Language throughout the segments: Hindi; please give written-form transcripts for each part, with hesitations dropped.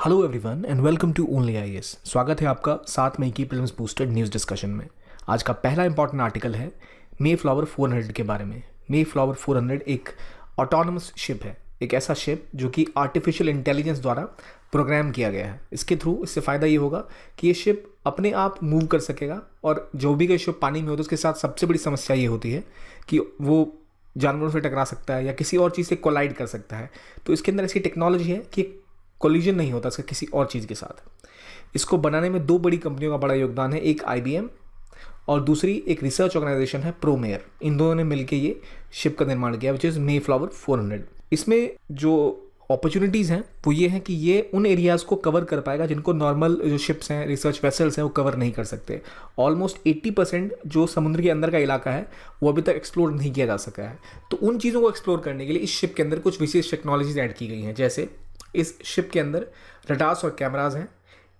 Hello everyone and welcome to only IAS. स्वागत है आपका 7 मई की प्रीलिम्स बूस्टेड न्यूज़ डिस्कशन में। आज का पहला इंपॉर्टेंट आर्टिकल है मे फ्लावर 400 के बारे में। मे फ्लावर 400 एक ऑटोनमस शिप है, एक ऐसा शिप जो कि आर्टिफिशियल इंटेलिजेंस द्वारा प्रोग्राम किया गया है। इसके थ्रू इससे फ़ायदा ये होगा कि ये शिप अपने आप मूव कर सकेगा और जो भी कोई शिप पानी में हो तो उसके साथ सबसे बड़ी समस्या ये होती है कि वो जानवरों से टकरा सकता है या किसी और चीज़ से कोलाइड कर सकता है। तो इसके अंदर ऐसी टेक्नोलॉजी है कि कोलिजन नहीं होता इसका किसी और चीज़ के साथ। इसको बनाने में दो बड़ी कंपनियों का बड़ा योगदान है, एक IBM और दूसरी एक रिसर्च ऑर्गेनाइजेशन है प्रोमेयर। इन दोनों ने मिलकर ये शिप का निर्माण किया विच इज़ मे फ्लावर 400। इसमें जो अपॉर्चुनिटीज़ हैं वो ये हैं कि ये उन एरियाज़ को कवर कर पाएगा जिनको नॉर्मल जो शिप्स हैं, रिसर्च वेसल्स हैं, वो कवर नहीं कर सकते। ऑलमोस्ट 80% जो समुद्र के अंदर का इलाका है वो अभी तक एक्सप्लोर नहीं किया जा सका है। तो उन चीज़ों को एक्सप्लोर करने के लिए इस शिप के अंदर कुछ विशेष टेक्नोलॉजीज ऐड की गई हैं। जैसे इस शिप के अंदर रडार्स और कैमराज हैं।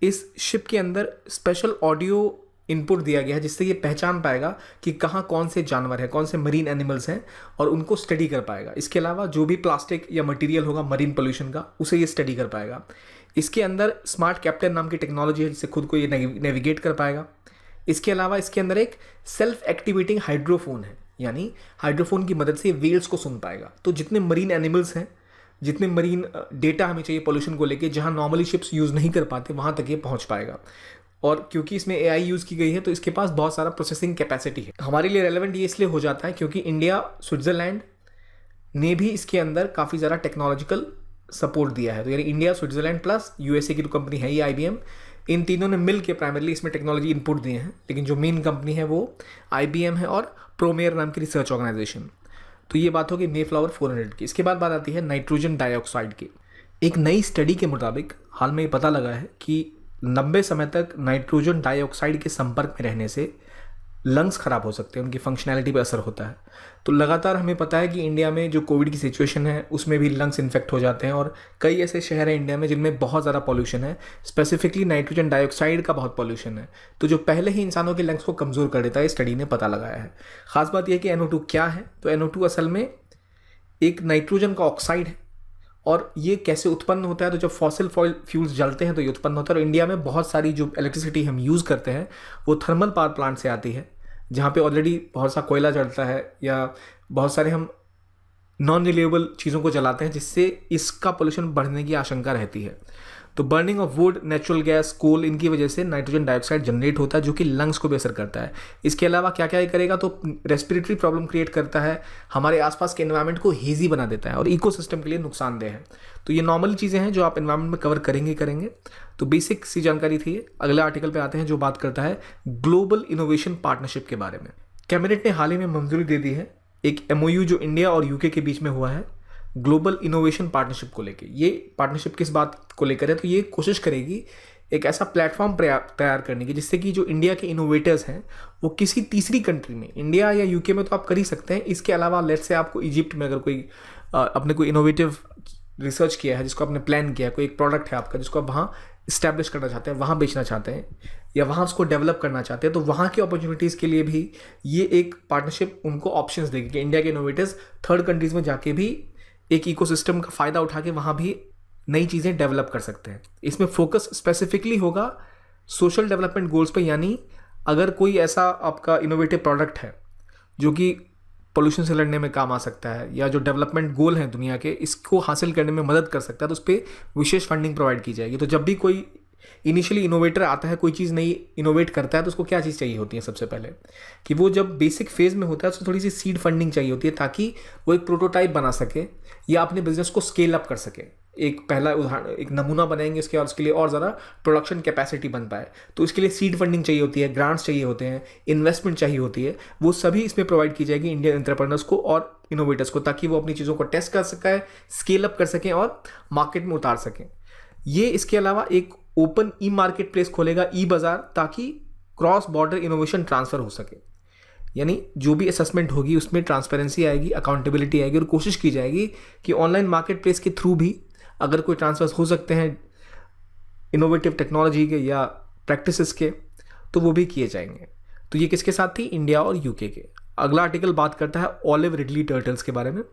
इस शिप के अंदर स्पेशल ऑडियो इनपुट दिया गया है जिससे ये पहचान पाएगा कि कहाँ कौन से जानवर हैं, कौन से मरीन एनिमल्स हैं और उनको स्टडी कर पाएगा। इसके अलावा जो भी प्लास्टिक या मटेरियल होगा मरीन पोल्यूशन का, उसे ये स्टडी कर पाएगा। इसके अंदर स्मार्ट कैप्टन नाम की टेक्नोलॉजी है जिससे खुद को ये नेविगेट कर पाएगा। इसके अलावा इसके अंदर एक सेल्फ एक्टिवेटिंग हाइड्रोफोन है, यानी हाइड्रोफोन की मदद से वेव्स को सुन पाएगा। तो जितने मरीन एनिमल्स हैं, जितने मरीन डेटा हमें चाहिए पोल्यूशन को लेके, जहाँ नॉर्मली शिप्स यूज़ नहीं कर पाते, वहाँ तक ये पहुँच पाएगा। और क्योंकि इसमें AI यूज़ की गई है तो इसके पास बहुत सारा प्रोसेसिंग कैपेसिटी है। हमारे लिए रेलेवेंट ये इसलिए हो जाता है क्योंकि इंडिया, स्विट्ज़रलैंड ने भी इसके अंदर काफ़ी ज़्यादा टेक्नोलॉजिकल सपोर्ट दिया है। तो यानी इंडिया, स्विट्ज़रलैंड प्लस USA की जो कंपनी है ये IBM, इन तीनों ने मिल के प्राइमरली इसमें टेक्नोलॉजी इनपुट दिए हैं। लेकिन जो मेन कंपनी है वो IBM है और प्रोमेयर नाम की रिसर्च ऑर्गेनाइजेशन। तो ये बात होगी मे फ्लावर 400 की। इसके बाद बात आती है नाइट्रोजन डाइऑक्साइड की। एक नई स्टडी के मुताबिक हाल में ये पता लगा है कि 90 समय तक नाइट्रोजन डाइऑक्साइड के संपर्क में रहने से लंग्स ख़राब हो सकते हैं, उनकी फंक्शनैलिटी पर असर होता है। तो लगातार हमें पता है कि इंडिया में जो कोविड की सिचुएशन है उसमें भी लंग्स इन्फेक्ट हो जाते हैं और कई ऐसे शहर हैं इंडिया में जिनमें बहुत ज़्यादा पॉल्यूशन है, स्पेसिफिकली नाइट्रोजन डाइऑक्साइड का बहुत पॉल्यूशन है। तो जो पहले ही इंसानों के लंग्स को कमज़ोर कर देता है, स्टडी ने पता लगाया है। ख़ास बात यह है कि NO2 क्या है। तो NO2 असल में एक नाइट्रोजन का ऑक्साइड है और ये कैसे उत्पन्न होता है, तो जब फॉसिल फ्यूल्स जलते हैं तो ये उत्पन्न होता है। और इंडिया में बहुत सारी जो इलेक्ट्रिसिटी हम यूज़ करते हैं वो थर्मल पावर प्लांट से आती है, जहाँ पे ऑलरेडी बहुत सा कोयला जलता है या बहुत सारे हम नॉन रिन्यूएबल चीज़ों को जलाते हैं जिससे इसका पोल्यूशन बढ़ने की आशंका रहती है। तो burning of wood, natural gas, coal, इनकी वजह से नाइट्रोजन डाइऑक्साइड जनरेट होता है जो कि लंग्स को भी असर करता है। इसके अलावा क्या क्या करेगा, तो रेस्पिरेटरी प्रॉब्लम क्रिएट करता है, हमारे आसपास के एनवायरनमेंट को हेजी बना देता है और इकोसिस्टम के लिए नुकसानदेह है। तो ये नॉर्मल चीज़ें हैं जो आप एनवायरनमेंट में कवर करेंगे। तो बेसिक सी जानकारी थी। अगले आर्टिकल पे आते हैं जो बात करता है ग्लोबल इनोवेशन पार्टनरशिप के बारे में। कैबिनेट ने हाल ही में मंजूरी दे दी है एक MOU जो इंडिया और UK के बीच में हुआ है ग्लोबल इनोवेशन पार्टनरशिप को लेके। ये पार्टनरशिप किस बात को लेकर है, तो ये कोशिश करेगी एक ऐसा प्लेटफॉर्म तैयार करने की जिससे कि जो इंडिया के इनोवेटर्स हैं वो किसी तीसरी कंट्री में, इंडिया या UK में तो आप कर ही सकते हैं, इसके अलावा लेट्स से आपको इजिप्ट में अगर कोई अपने कोई इनोवेटिव रिसर्च किया है, जिसको आपने प्लान किया है, कोई एक प्रोडक्ट है आपका जिसको आप वहाँ इस्टेब्लिश करना चाहते हैं, वहाँ बेचना चाहते हैं या वहाँ उसको डेवलप करना चाहते हैं, तो वहाँ की अपॉर्चुनिटीज़ के लिए भी ये एक पार्टनरशिप उनको ऑप्शंस देगी कि इंडिया के इनोवेटर्स थर्ड कंट्रीज़ में जाके भी एक इकोसिस्टम का फ़ायदा उठा के वहाँ भी नई चीज़ें डेवलप कर सकते हैं। इसमें फोकस स्पेसिफिकली होगा सोशल डेवलपमेंट गोल्स पे, यानी अगर कोई ऐसा आपका इनोवेटिव प्रोडक्ट है जो कि पोल्यूशन से लड़ने में काम आ सकता है या जो डेवलपमेंट गोल हैं दुनिया के, इसको हासिल करने में मदद कर सकता है, तो उस पर विशेष फंडिंग प्रोवाइड की जाएगी। तो जब भी कोई इनिशियली इनोवेटर आता है, कोई चीज़ नई इनोवेट करता है, तो उसको क्या चीज़ चाहिए होती है सबसे पहले, कि वो जब बेसिक फेज़ में होता है उसको थोड़ी सी सीड फंडिंग चाहिए होती है ताकि वो एक प्रोटोटाइप बना सके या अपने बिजनेस को स्केल अप कर सके। एक पहला उदाहरण, एक नमूना बनाएंगे उसके बाद उसके लिए और ज़्यादा प्रोडक्शन कैपेसिटी बन पाए, तो इसके लिए सीड फंडिंग चाहिए होती है, ग्रांट्स चाहिए होते हैं, इन्वेस्टमेंट चाहिए होती है। वो सभी इसमें प्रोवाइड की जाएगी इंडियन एंटरप्रेन्योर्स को और इनोवेटर्स को, ताकि वो अपनी चीज़ों को टेस्ट कर सकें, स्केल अप कर सकें और मार्केट में उतार सकें। ये इसके अलावा एक ओपन मार्केट प्लेस खोलेगा, बाज़ार, ताकि क्रॉस बॉर्डर इनोवेशन ट्रांसफ़र हो सके। यानी जो भी असेसमेंट होगी उसमें ट्रांसपेरेंसी आएगी, अकाउंटेबिलिटी आएगी और कोशिश की जाएगी कि ऑनलाइन मार्केट प्लेस के थ्रू भी अगर कोई ट्रांसफर्स हो सकते हैं इनोवेटिव टेक्नोलॉजी के या प्रैक्टिसेस के, तो वो भी किए जाएंगे। तो ये किसके साथ थी, इंडिया और UK के। अगला आर्टिकल बात करता है ऑलिव रिडली टर्टल्स के बारे में।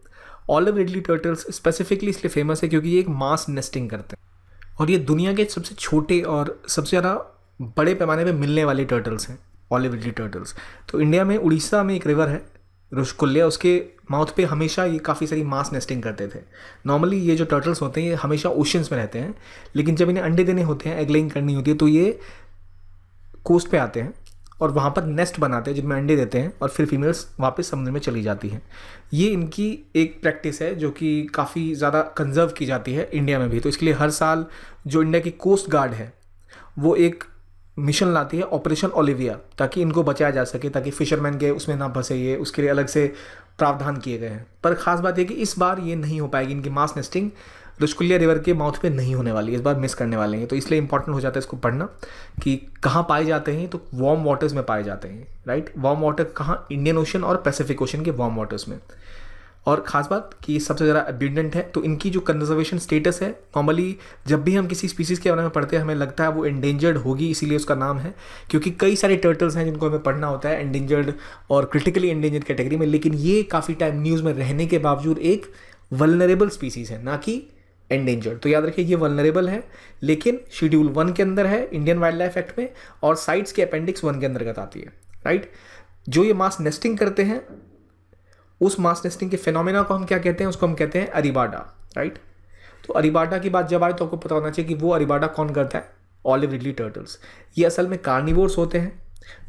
ऑलिव रिडली टर्टल्स स्पेसिफिकली इसलिए फेमस है क्योंकि ये एक मास नेस्टिंग करते हैं और ये दुनिया के सबसे छोटे और सबसे ज़्यादा बड़े पैमाने पे मिलने वाले टर्टल्स हैं, ऑलिव रिडली टर्टल्स। तो इंडिया में उड़ीसा में एक रिवर है रुषकुल्या, उसके माउथ पे हमेशा ये काफ़ी सारी मास नेस्टिंग करते थे। नॉर्मली ये जो टर्टल्स होते हैं ये हमेशा ओशंस में रहते हैं, लेकिन जब इन्हें अंडे देने होते हैं, एग लेइंग करनी होती है, तो ये कोस्ट पे आते हैं और वहाँ पर नेस्ट बनाते हैं जिनमें अंडे देते हैं और फिर फीमेल्स वापस समुद्र में चली जाती हैं। ये इनकी एक प्रैक्टिस है जो कि काफ़ी ज़्यादा कंजर्व की जाती है इंडिया में भी। तो इसके लिए हर साल जो इंडिया की कोस्ट गार्ड है वो एक मिशन लाती है, ऑपरेशन ओलिविया, ताकि इनको बचाया जा सके, ताकि फिशरमैन के उसमें ना फंसे। ये उसके लिए अलग से प्रावधान किए गए हैं। पर ख़ास बात यह कि इस बार ये नहीं हो पाएगी, इनकी मास नेस्टिंग रुषकुल्या रिवर के माउथ पे नहीं होने वाली, इस बार मिस करने वाले हैं। तो इसलिए इंपॉर्टेंट हो जाता है इसको पढ़ना कि कहाँ पाए जाते हैं। तो वार्म वाटर्स में पाए जाते हैं, राइट। वार्म वाटर कहाँ? इंडियन ओशन और पैसिफिक ओशन के वार्म वाटर्स में। और ख़ास बात कि सबसे ज़्यादा अबंडेंट है। तो इनकी जो कंजर्वेशन स्टेटस है, नॉर्मली जब भी हम किसी स्पीसीज़ के बारे में पढ़ते हैं हमें लगता है वो एंडेंजर्ड होगी, इसीलिए उसका नाम है, क्योंकि कई सारे टर्टल्स हैं जिनको हमें पढ़ना होता है एंडेंजर्ड और क्रिटिकली एंडेंजर्ड कैटेगरी में। लेकिन ये काफ़ी टाइम न्यूज़ में रहने के बावजूद एक वल्नरेबल स्पीसीज़ है, ना कि एंडेंजर्ड। तो याद रखिए ये वल्नरेबल है, लेकिन शेड्यूल 1 के अंदर है इंडियन वाइल्ड लाइफ एक्ट में, और साइट्स के अपेंडिक्स 1 के अंतर्गत आती है, राइट। जो ये मास नेस्टिंग करते हैं, उस मास नेस्टिंग के फिनोमेना को हम क्या कहते हैं? उसको हम कहते हैं अरीबाडा, राइट। तो अरीबाडा की बात जब आए तो आपको पता होना चाहिए कि वो अरीबाडा कौन करता है? Olive ridley turtles. ये असल में कार्निवोर्स होते हैं,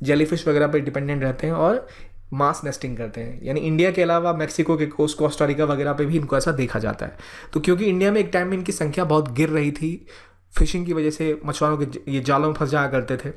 जेलीफिश वगैरह पे डिपेंडेंट रहते हैं और मास नेस्टिंग करते हैं। यानी इंडिया के अलावा मैक्सिको के कोस्ट, कोस्टा रिका वगैरह पे भी इनको ऐसा देखा जाता है। तो क्योंकि इंडिया में एक टाइम में इनकी संख्या बहुत गिर रही थी, फिशिंग की वजह से मछुआरों के ये जालों में फंस जाया करते थे,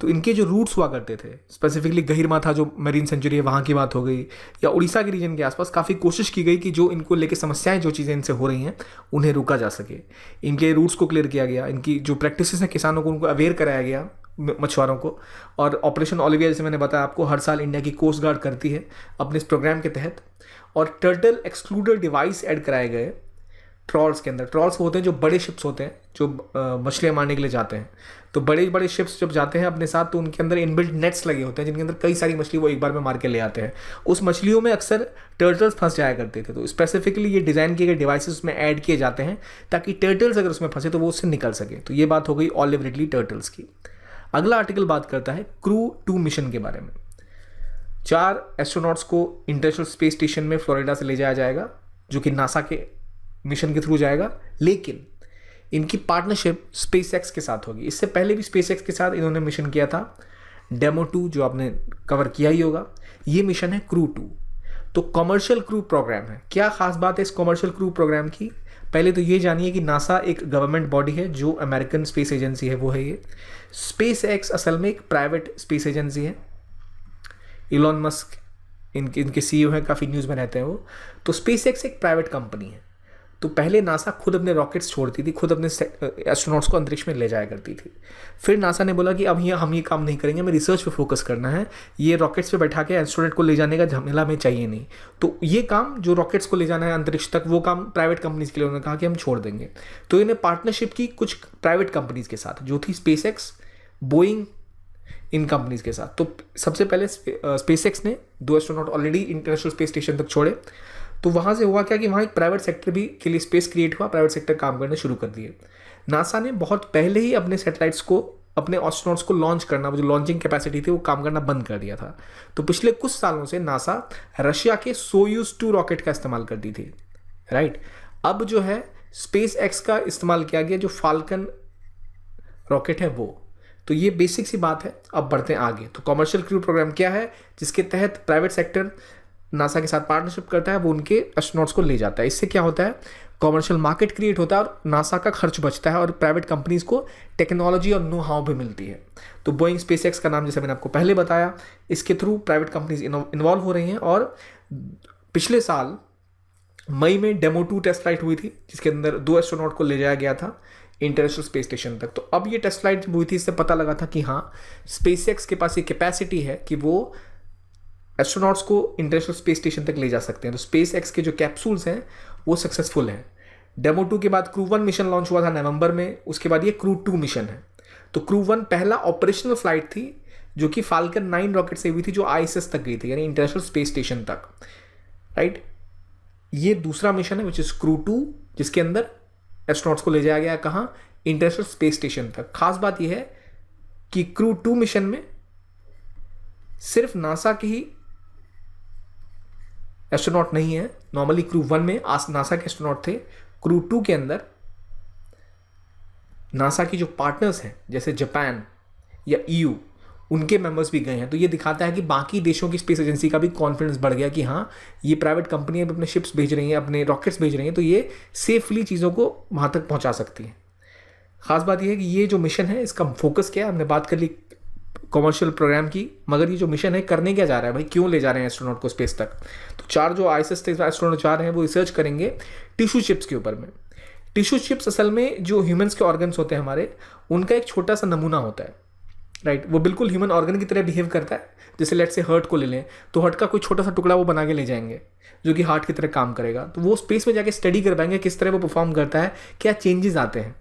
तो इनके जो रूट्स हुआ करते थे, स्पेसिफिकली गहिरमाथा जो मरीन सेंचुरी है वहाँ की बात हो गई, या उड़ीसा के रीजन के आसपास काफ़ी कोशिश की गई कि जो इनको लेके समस्याएं, जो चीज़ें इनसे हो रही हैं उन्हें रोका जा सके। इनके रूट्स को क्लियर किया गया, इनकी जो प्रैक्टिसेस हैं किसानों को उनको अवेयर कराया गया, मछुआरों को। और ऑपरेशन ओलिविया जैसे मैंने बताया आपको, हर साल इंडिया की कोस्ट गार्ड करती है अपने इस प्रोग्राम के तहत। और टर्टल एक्सक्लूडर डिवाइस ऐड कराए गए ट्रॉल्स के अंदर। ट्रॉल्स होते हैं जो बड़े शिप्स होते हैं जो मछलियाँ मारने के लिए जाते हैं। तो बड़े बड़े शिप्स जब जाते हैं अपने साथ, तो उनके अंदर इनबिल्ट नेट्स लगे होते हैं जिनके अंदर कई सारी मछली वो एक बार में मार के ले आते हैं। उस मछलियों में अक्सर टर्टल्स फंस जाया करते थे, तो स्पेसिफिकली ये डिज़ाइन किए गए डिवाइसेस उसमें ऐड किए जाते हैं ताकि टर्टल्स अगर उसमें फंसे तो वो उससे निकल सके। तो ये बात हो गई ऑलिव रिडली टर्टल्स की। अगला आर्टिकल बात करता है क्रू 2 मिशन के बारे में। 4 एस्ट्रोनॉट्स को इंटरनेशनल स्पेस स्टेशन में फ्लोरिडा से ले जाया जाएगा, जो कि नासा के मिशन के थ्रू जाएगा, लेकिन इनकी पार्टनरशिप स्पेसएक्स के साथ होगी। इससे पहले भी स्पेसएक्स के साथ इन्होंने मिशन किया था, डेमो 2, जो आपने कवर किया ही होगा। ये मिशन है क्रू 2। तो कमर्शियल क्रू प्रोग्राम है। क्या खास बात है इस कमर्शियल क्रू प्रोग्राम की? पहले तो ये जानिए कि नासा एक गवर्नमेंट बॉडी है, जो अमेरिकन स्पेस एजेंसी है वो है ये। स्पेसएक्स असल में एक प्राइवेट स्पेस एजेंसी है। इलॉन मस्क इनके सीईओ हैं, काफ़ी न्यूज़ में रहते हैं वो। तो स्पेसएक्स एक प्राइवेट कंपनी है। तो पहले नासा खुद अपने रॉकेट्स छोड़ती थी, खुद अपने एस्ट्रोनॉट्स को अंतरिक्ष में ले जाया करती थी। फिर नासा ने बोला कि अब हम ये काम नहीं करेंगे, हमें रिसर्च पे फोकस करना है, ये रॉकेट्स पे बैठा के एस्ट्रोनॉट को ले जाने का झमेला हमें चाहिए नहीं। तो ये काम जो रॉकेट्स को ले जाना है अंतरिक्ष तक, वो काम प्राइवेट कंपनीज के लिए उन्होंने कहा कि हम छोड़ देंगे। तो इन्हें पार्टनरशिप की कुछ प्राइवेट कंपनीज के साथ, जो थी स्पेसएक्स, बोइंग, इन कंपनीज के साथ। तो सबसे पहले स्पेसएक्स ने 2 astronaut already international space station तक छोड़े। तो वहाँ से हुआ क्या कि वहाँ एक प्राइवेट सेक्टर भी के लिए स्पेस क्रिएट हुआ, प्राइवेट सेक्टर काम करने शुरू कर दिए। नासा ने बहुत पहले ही अपने सैटेलाइट्स को, अपने एस्ट्रोनॉट्स को लॉन्च करना, वो जो लॉन्चिंग कैपेसिटी थी वो काम करना बंद कर दिया था। तो पिछले कुछ सालों से नासा रशिया के सोयूज 2 रॉकेट का इस्तेमाल करती थी, राइट। अब जो है स्पेस एक्स का इस्तेमाल किया गया, जो फाल्कन रॉकेट है वो। तो ये बेसिक सी बात है। अब बढ़ते हैं आगे। तो कमर्शियल क्रू प्रोग्राम क्या है? जिसके तहत प्राइवेट सेक्टर नासा के साथ पार्टनरशिप करता है, वो उनके एस्ट्रोनॉट्स को ले जाता है। इससे क्या होता है? कमर्शियल मार्केट क्रिएट होता है और नासा का खर्च बचता है और प्राइवेट कंपनीज को टेक्नोलॉजी और नो हाउ भी मिलती है। तो बोइंग स्पेसएक्स का नाम जैसे मैंने आपको पहले बताया, इसके थ्रू प्राइवेट कंपनीज इन्वॉल्व हो रही हैं। और पिछले साल मई में डेमो 2 टेस्ट फ्लाइट हुई थी, जिसके अंदर 2 एस्ट्रोनॉट को ले जाया गया था इंटरनेशनल स्पेस स्टेशन तक। तो अब ये टेस्ट फ्लाइट हुई थी, इससे पता लगा था कि हाँ, स्पेसएक्स के पास ये कैपेसिटी है कि वो एस्ट्रोनॉट्स को इंटरनेशनल स्पेस स्टेशन तक ले जा सकते हैं। तो स्पेसएक्स के जो कैप्सूल्स हैं वो सक्सेसफुल हैं। डेमो 2 के बाद क्रू 1 मिशन लॉन्च हुआ था नवंबर में, उसके बाद ये क्रू 2 मिशन है। तो क्रू 1 पहला ऑपरेशनल फ्लाइट थी, जो कि फाल्कन 9 रॉकेट से हुई थी, जो आईएसएस तक गई थी, यानी इंटरनेशनल स्पेस स्टेशन तक, राइट। ये दूसरा मिशन है विच इज क्रू 2, जिसके अंदर एस्ट्रोनॉट्स को ले जाया गया कहाँ? इंटरनेशनल स्पेस स्टेशन तक। खास बात यह है कि क्रू 2 मिशन में सिर्फ नासा के ही एस्ट्रोनॉट नहीं है। नॉर्मली क्रू 1 में नासा के एस्ट्रोनॉट थे। क्रू 2 के अंदर नासा की जो पार्टनर्स हैं जैसे जापान या ईयू, उनके मेंबर्स भी गए हैं। तो ये दिखाता है कि बाकी देशों की स्पेस एजेंसी का भी कॉन्फिडेंस बढ़ गया कि हाँ, ये प्राइवेट कंपनियां भी अपने शिप्स भेज रही हैं, अपने रॉकेट्स भेज रही हैं, तो ये सेफली चीज़ों को वहाँ तक पहुँचा सकती हैं। खास बात यह है कि ये जो मिशन है इसका फोकस क्या है, हमने बात कर ली कॉमर्शियल प्रोग्राम की, मगर ये जो मिशन है करने क्या जा रहा है भाई, क्यों ले जा रहे हैं एस्ट्रोनॉट को स्पेस तक। तो 4 जो ISS एस्ट्रोनॉट जा रहे हैं वो रिसर्च करेंगे टिश्यू चिप्स के ऊपर में। टिश्यू चिप्स असल में जो ह्यूमंस के ऑर्गन्स होते हैं हमारे, उनका एक छोटा सा नमूना होता है, राइट। वो बिल्कुल ह्यूमन ऑर्गन की तरह बिहेव करता है। जैसे लेट से हार्ट को ले लें, तो हार्ट का कोई छोटा सा टुकड़ा वो बना के ले जाएंगे जो कि हार्ट की तरह काम करेगा। तो वो स्पेस में जाके स्टडी कर पाएंगे किस तरह वो परफॉर्म करता है, क्या चेंजेस आते हैं।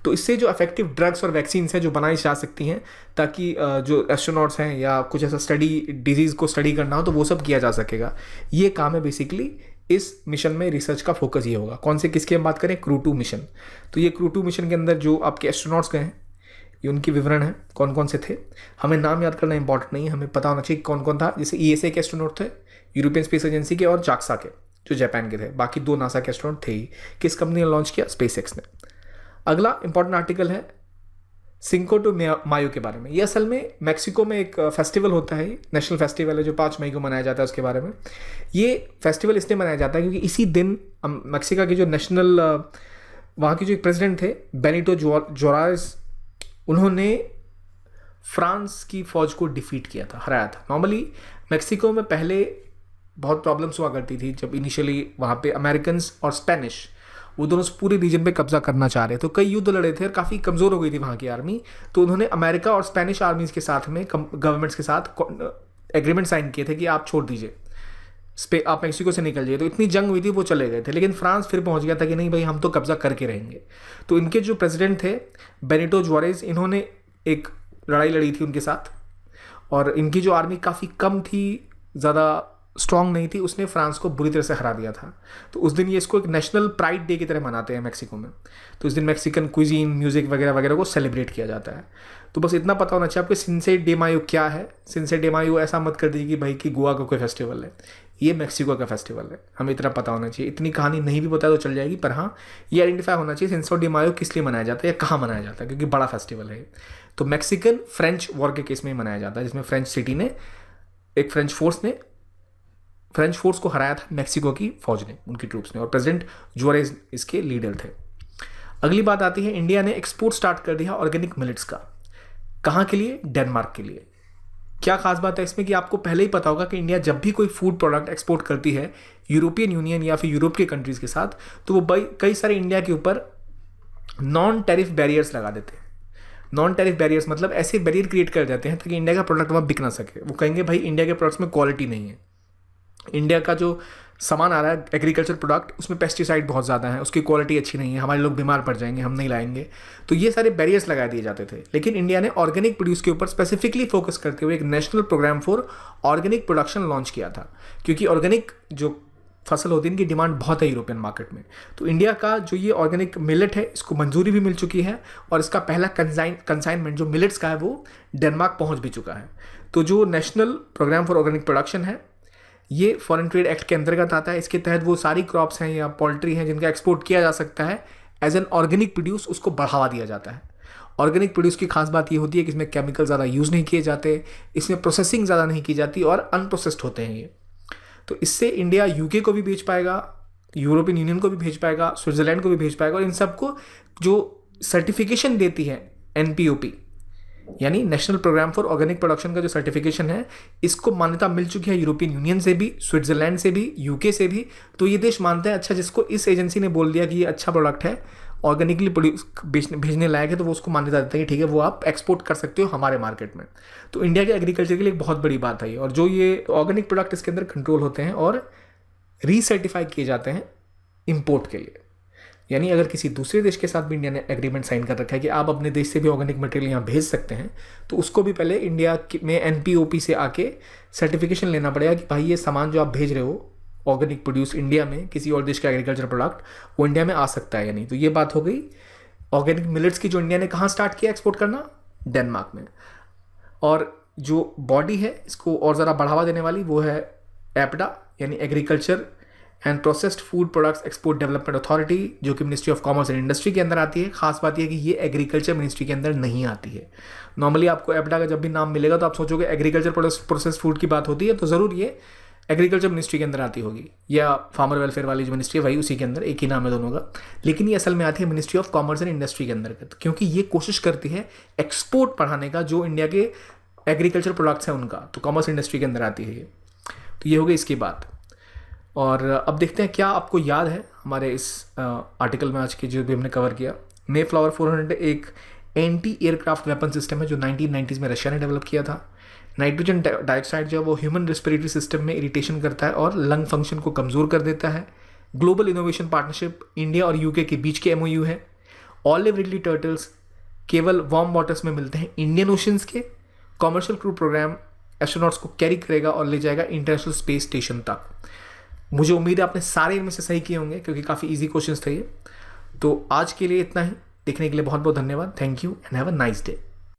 तो इससे जो इफेक्टिव ड्रग्स और वैक्सीन हैं जो बनाई जा सकती हैं, ताकि जो एस्ट्रोनॉट्स हैं या कुछ ऐसा स्टडी डिजीज़ को स्टडी करना हो तो वो सब किया जा सकेगा। ये काम है बेसिकली इस मिशन में। रिसर्च का फोकस ये होगा। कौन से किसकी हम बात करें, क्रू 2 मिशन। तो ये क्रू 2 मिशन के अंदर जो आपके एस्ट्रोनॉट्स गए हैं, ये उनके विवरण हैं, कौन कौन से थे। हमें नाम याद करना इंपॉर्टेंट नहीं है, हमें पता होना चाहिए कौन कौन था। जैसे ESA के एस्ट्रोनॉट थे, यूरोपियन स्पेस एजेंसी के, और जाक्सा के जो जापान के थे। बाकी 2 नासा के एस्ट्रोनॉट थे ही। किस कंपनी ने लॉन्च किया, SpaceX ने। अगला इंपॉर्टेंट आर्टिकल है सिंको टू मायो के बारे में। ये असल में मैक्सिको में एक फेस्टिवल होता है, नेशनल फेस्टिवल है जो 5 मई को मनाया जाता है। उसके बारे में ये फेस्टिवल इसलिए मनाया जाता है क्योंकि इसी दिन मैक्सिको के जो नेशनल वहाँ के जो एक प्रेसिडेंट थे बेनिटो जुआरेज, उन्होंने फ्रांस की फ़ौज को डिफीट किया था, हराया था। नॉर्मली मैक्सिको में पहले बहुत प्रॉब्लम्स हुआ करती थी जब इनिशियली वहाँ पे अमेरिकन्स और स्पेनिश, वो दोनों पूरे रीजन पे कब्जा करना चाह रहे थे। तो कई युद्ध लड़े थे और काफ़ी कमज़ोर हो गई थी वहाँ की आर्मी। तो उन्होंने अमेरिका और स्पेनिश आर्मीज़ के साथ में, गवर्नमेंट्स के साथ एग्रीमेंट साइन किए थे कि आप छोड़ दीजिए, आप मैक्सिको से निकल जाइए। तो इतनी जंग हुई थी, वो चले गए थे। लेकिन फ्रांस फिर पहुंच गया था कि नहीं भाई, हम तो कब्जा करके रहेंगे। तो इनके जो प्रेसिडेंट थे बेनिटो जुआरेज, इन्होंने एक लड़ाई लड़ी थी उनके साथ, और इनकी जो आर्मी काफ़ी कम थी, ज़्यादा स्ट्रांग नहीं थी, उसने फ्रांस को बुरी तरह से हरा दिया था। तो उस दिन ये इसको एक नेशनल प्राइड डे की तरह मनाते हैं मैक्सिको में। तो इस दिन मैक्सिकन क्विजीन, म्यूज़िक वगैरह वगैरह को सेलिब्रेट किया जाता है। तो बस इतना पता होना चाहिए आपको सिंसे डे मायो क्या है। सिंसे डे मायो ऐसा मत कर दीजिए कि भाई कि गोवा का कोई फेस्टिवल है, ये मैक्सिको का फेस्टिवल है। हमें इतना पता होना चाहिए। इतनी कहानी नहीं भी पता तो चल जाएगी, पर हाँ ये आइडेंटिफाई होना चाहिए सिंसो डे मायो किस लिए मनाया जाता है या कहाँ मनाया जाता है, क्योंकि बड़ा फेस्टिवल है। तो मैक्सिकन फ्रेंच वॉर के केस में मनाया जाता है, जिसमें फ्रेंच सिटी ने, एक फ्रेंच फोर्स को हराया था मैक्सिको की फौज ने, उनकी ट्रूप्स ने, और प्रेसिडेंट जुआरेज इसके लीडर थे। अगली बात आती है, इंडिया ने एक्सपोर्ट स्टार्ट कर दिया ऑर्गेनिक मिलेट्स का। कहाँ के लिए, डेनमार्क के लिए। क्या खास बात है इसमें कि आपको पहले ही पता होगा कि इंडिया जब भी कोई फूड प्रोडक्ट एक्सपोर्ट करती है यूरोपियन यूनियन या फिर यूरोप के कंट्रीज़ के साथ, तो वो कई सारे इंडिया के ऊपर नॉन टैरिफ बैरियर्स लगा देते हैं। नॉन टैरिफ बैरियर्स मतलब ऐसे बैरियर क्रिएट कर जाते हैं ताकि इंडिया का प्रोडक्ट वहाँ बिक ना सके। वो कहेंगे भाई इंडिया के प्रोडक्ट्स में क्वालिटी नहीं है, इंडिया का जो सामान आ रहा है एग्रीकल्चर प्रोडक्ट, उसमें पेस्टिसाइड बहुत ज़्यादा है, उसकी क्वालिटी अच्छी नहीं है, हमारे लोग बीमार पड़ जाएंगे, हम नहीं लाएंगे। तो ये सारे बैरियर्स लगा दिए जाते थे। लेकिन इंडिया ने ऑर्गेनिक प्रोड्यूस के ऊपर स्पेसिफिकली फोकस करते हुए एक national programme for organic production launch किया था, क्योंकि ऑर्गेनिक जो फसल होती है इनकी डिमांड बहुत है यूरोपियन मार्केट में। तो इंडिया का जो ये ऑर्गेनिक मिलेट है, इसको मंजूरी भी मिल चुकी है, और इसका पहला कंसाइनमेंट जो मिलेट्स का है वो डेनमार्क पहुँच भी चुका है। तो जो national programme for organic production है, ये फॉरेन ट्रेड एक्ट के अंतर्गत आता है। इसके तहत वो सारी क्रॉप्स हैं या पोल्ट्री हैं जिनका एक्सपोर्ट किया जा सकता है एज एन ऑर्गेनिक प्रोड्यूस, उसको बढ़ावा दिया जाता है। ऑर्गेनिक प्रोड्यूस की खास बात ये होती है कि इसमें केमिकल ज़्यादा यूज़ नहीं किए जाते, इसमें प्रोसेसिंग ज़्यादा नहीं की जाती, और अनप्रोसेस्ड होते हैं ये। तो इससे इंडिया यूके को भी बेच पाएगा, यूरोपियन यूनियन को भी भेज पाएगा, स्विट्ज़रलैंड को भी भेज पाएगा, और इन सबको जो सर्टिफिकेशन देती है NPOP यानी national programme for organic production का जो सर्टिफिकेशन है, इसको मान्यता मिल चुकी है यूरोपियन यूनियन से भी, स्विट्ज़रलैंड से भी, यूके से भी। तो ये देश मानते हैं अच्छा, जिसको इस एजेंसी ने बोल दिया कि ये अच्छा प्रोडक्ट है, ऑर्गेनिकली भेजने लायक है, तो वो उसको मान्यता देते हैं कि ठीक है वो आप एक्सपोर्ट कर सकते हो हमारे मार्केट में। तो इंडिया के एग्रीकल्चर के लिए एक बहुत बड़ी बात है ये। और जो ये ऑर्गेनिक प्रोडक्ट इसके अंदर कंट्रोल होते हैं और रीसर्टिफाई किए जाते हैं इम्पोर्ट के लिए। यानी अगर किसी दूसरे देश के साथ भी इंडिया ने एग्रीमेंट साइन कर रखा है कि आप अपने देश से भी ऑर्गेनिक मटेरियल यहाँ भेज सकते हैं, तो उसको भी पहले इंडिया में NPOP से आके सर्टिफिकेशन लेना पड़ेगा कि भाई ये सामान जो आप भेज रहे हो ऑर्गेनिक प्रोड्यूस इंडिया में किसी और देश का एग्रीकल्चर प्रोडक्ट, वो इंडिया में आ सकता है या नहीं। तो ये बात हो गई ऑर्गेनिक मिलेट्स की जो इंडिया ने कहाँ स्टार्ट किया एक्सपोर्ट करना, डेनमार्क में। और जो बॉडी है इसको और ज़रा बढ़ावा देने वाली वो है एपडा, यानी agriculture and processed food products export development authority, जो कि ministry of commerce and industry के अंदर आती है। खास बात यह है कि ये एग्रीकल्चर मिनिस्ट्री के अंदर नहीं आती है। नॉर्मली आपको एपडा का जब भी नाम मिलेगा तो आप सोचोगे एग्रीकल्चर प्रोसेस्ड फूड की बात होती है, तो ज़रूर ये एग्रीकल्चर मिनिस्ट्री के अंदर आती होगी, या फार्मर वेलफेयर वाली जो मिनिस्ट्री है वही उसी के अंदर, एक ही नाम है दोनों का। लेकिन ये असल में आती है ministry of commerce and industry के अंतर्गत, क्योंकि ये कोशिश करती है एक्सपोर्ट बढ़ाने का, जो इंडिया के एग्रीकल्चर प्रोडक्ट्स हैं उनका, तो कॉमर्स इंडस्ट्री के अंदर आती है ये। तो ये हो गई इसकी बात। और अब देखते हैं क्या आपको याद है हमारे इस आर्टिकल में आज के जो भी हमने कवर किया। मेफ्लावर 400 एक एंटी एयरक्राफ्ट वेपन सिस्टम है जो 1990s में रशिया ने डेवलप किया था। नाइट्रोजन डाइऑक्साइड जो है वो ह्यूमन रेस्पिरेटरी सिस्टम में इरिटेशन करता है और लंग फंक्शन को कमज़ोर कर देता है। ग्लोबल इनोवेशन पार्टनरशिप इंडिया और यूके के बीच के MOU है। ऑलिव रिडली टर्टल्स केवल वार्म वाटर्स में मिलते हैं इंडियन ओशंस के। कॉमर्शियल क्रू प्रोग्राम एस्ट्रोनॉट्स को कैरी करेगा और ले जाएगा इंटरनेशनल स्पेस स्टेशन तक। मुझे उम्मीद है आपने सारे इनमें से सही किए होंगे क्योंकि काफ़ी इजी क्वेश्चंस थे ये। तो आज के लिए इतना ही। देखने के लिए बहुत बहुत धन्यवाद। Thank you and have a nice day.